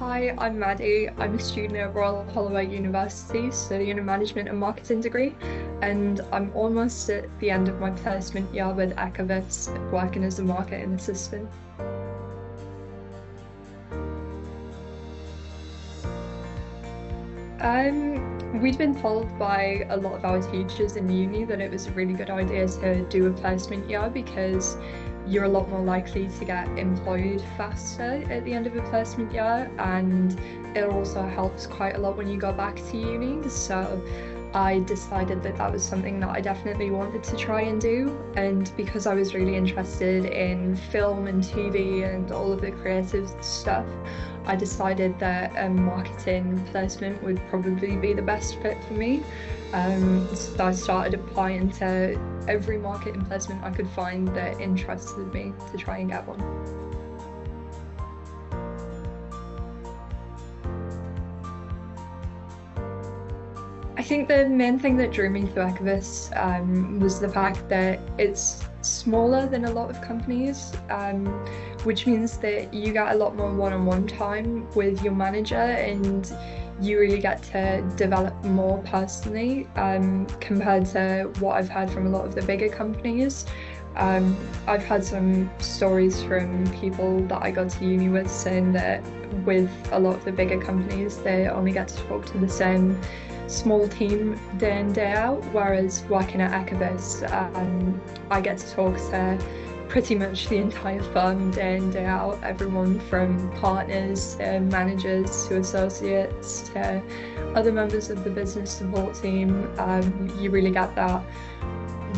Hi, I'm Maddy. I'm a student at Royal Holloway University studying a management and marketing degree, and I'm almost at the end of my placement year with Ecovis, working as a marketing assistant. We'd been told by a lot of our teachers in uni that it was a really good idea to do a placement year because you're a lot more likely to get employed faster at the end of a placement year, and it also helps quite a lot when you go back to uni. So I decided that that was something that I definitely wanted to try and do. And because I was really interested in film and TV and all of the creative stuff, I decided that a marketing placement would probably be the best fit for me. So I started applying to every marketing placement I could find that interested me to try and get one. I think the main thing that drew me to Ecovis was the fact that it's smaller than a lot of companies, which means that you get a lot more one-on-one time with your manager and you really get to develop more personally compared to what I've heard from a lot of the bigger companies. I've had some stories from people that I got to uni with saying that with a lot of the bigger companies, they only get to talk to the same small team day in, day out, whereas working at Ecovis, I get to talk to pretty much the entire firm day in, day out, everyone from partners to managers to associates to other members of the business support team. You really get that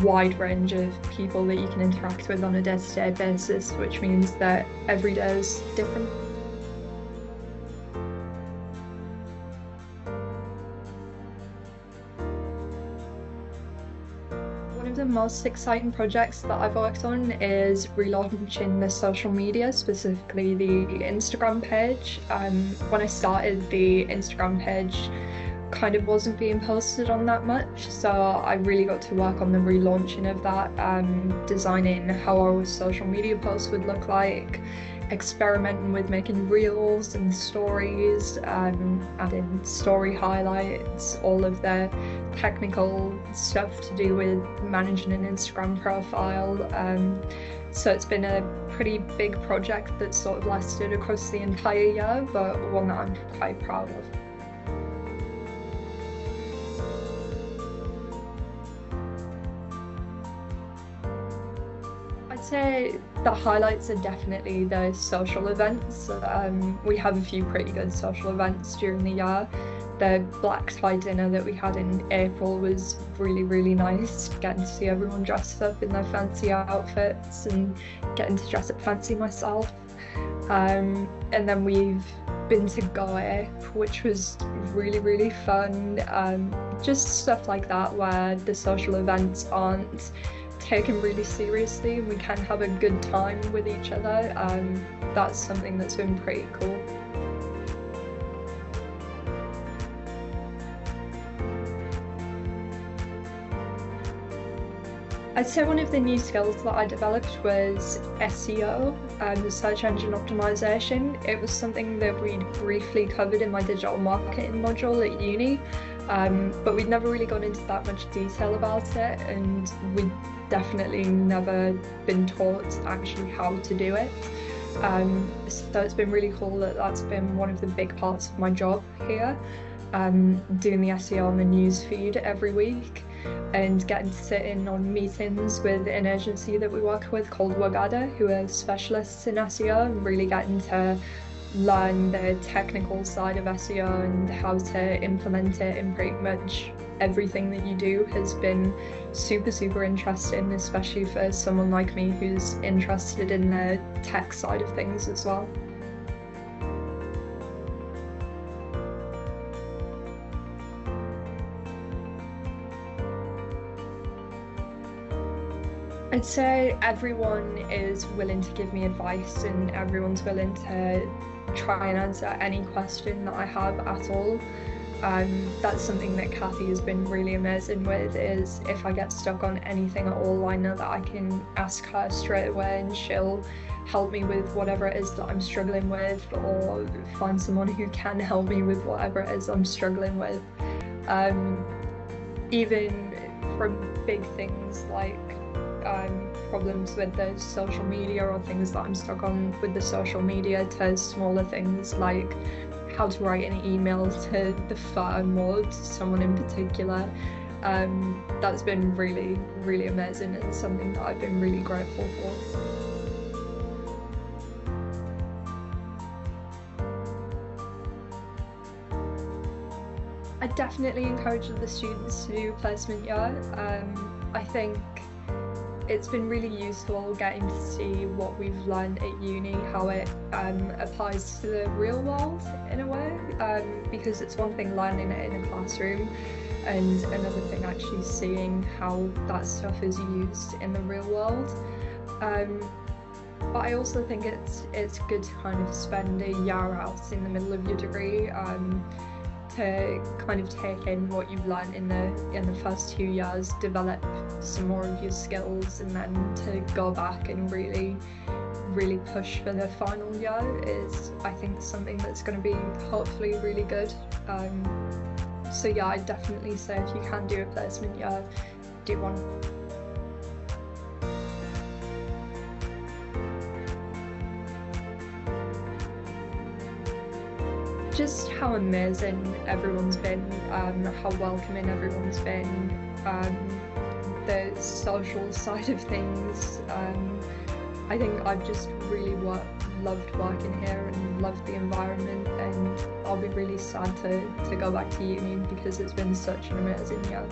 wide range of people that you can interact with on a day-to-day basis, which means that every day is different. One of the most exciting projects that I've worked on is relaunching the social media, specifically the Instagram page. When I started, the Instagram page kind of wasn't being posted on that much, so I really got to work on the relaunching of that, designing how our social media posts would look like, experimenting with making reels and stories, adding story highlights, all of the technical stuff to do with managing an Instagram profile. So it's been a pretty big project that sort of lasted across the entire year, but one that I'm quite proud of. I'd say the highlights are definitely the social events. We have a few pretty good social events during the year. The black tie dinner that we had in April was really, really nice, getting to see everyone dressed up in their fancy outfits and getting to dress up fancy myself. And then we've been to Goa, which was really, really fun. Just stuff like that where the social events aren't taken really seriously and we can have a good time with each other. That's something that's been pretty cool. I'd say one of the new skills that I developed was SEO, the search engine optimization. It was something that we'd briefly covered in my digital marketing module at uni, but we'd never really gone into that much detail about it, and we'd definitely never been taught actually how to do it. So it's been really cool that that's been one of the big parts of my job here, doing the SEO on the news feed every week and getting to sit in on meetings with an agency that we work with called Wagada, who are specialists in SEO, and really getting to learn the technical side of SEO and how to implement it in pretty much everything that you do has been super, super interesting, especially for someone like me who's interested in the tech side of things as well. I'd say everyone is willing to give me advice and everyone's willing to try and answer any question that I have at all. That's something that Kathy has been really amazing with, is if I get stuck on anything at all, I know that I can ask her straight away and she'll help me with whatever it is that I'm struggling with, or find someone who can help me with whatever it is I'm struggling with. Um, Even from big things like problems with the social media, or things that I'm stuck on with the social media, to smaller things like how to write an email to the firm or to someone in particular. That's been really, really amazing, and something that I've been really grateful for. I definitely encourage the students to do placement year. I think it's been really useful getting to see what we've learned at uni, how it applies to the real world in a way, because it's one thing learning it in a classroom, and another thing actually seeing how that stuff is used in the real world. Um, but I also think it's good to kind of spend a year out in the middle of your degree, to kind of take in what you've learned in the first 2 years, develop some more of your skills, and then to go back and really, really push for the final year is, I think, something that's going to be hopefully really good. So yeah, I definitely say if you can do a placement year, do one. Just how amazing everyone's been, how welcoming everyone's been, the social side of things. I think I've just really loved working here and loved the environment, and I'll be really sad to go back to uni because it's been such an amazing year.